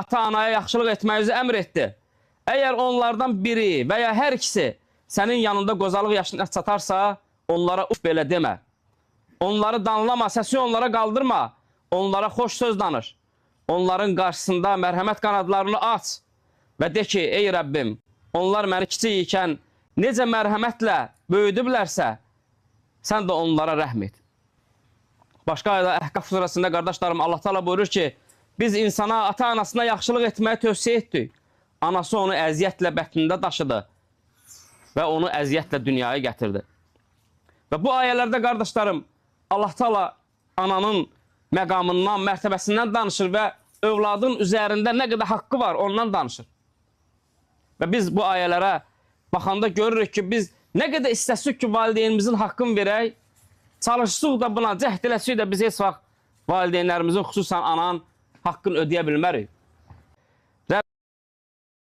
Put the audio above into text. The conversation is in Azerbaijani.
ata-anaya yaxşılıq etməyinizi əmr etdi. Əgər onlardan biri və ya hər ikisi sənin yanında qozalıq yaşına çatarsa, onlara uf belə demə. Onları danlama, səsi onlara qaldırma. Onlara xoş söz danış. Onların qarşısında mərhəmət qanadlarını aç və de ki, ey Rəbbim, onlar məni kiçik ikən necə mərhəmətlə böyüdüblərsə, sən də onlara rəhm et. Başqa ayda Əhqaf surəsində qardaşlarım Allah Teala buyurur ki, biz insana, ata-anasına yaxşılıq etməyi tövsiyə etdik. Anası onu əziyyətlə bətnində daşıdı və onu əziyyətlə dünyaya gətirdi. Və bu ayələrdə qardaşlarım Allah Teala ananın məqamından, mərtəbəsindən danışır və övladın üzərində nə qədər haqqı var ondan danışır. Və biz bu ayələrə baxanda görürük ki, biz nə qədər istəsik ki, valideynimizin haqqını verək, çalışsıq da buna, cəhd eləsək də biz heç vaxt valideynlərimizin, xüsusən ananın haqqını ödeyə bilmərik.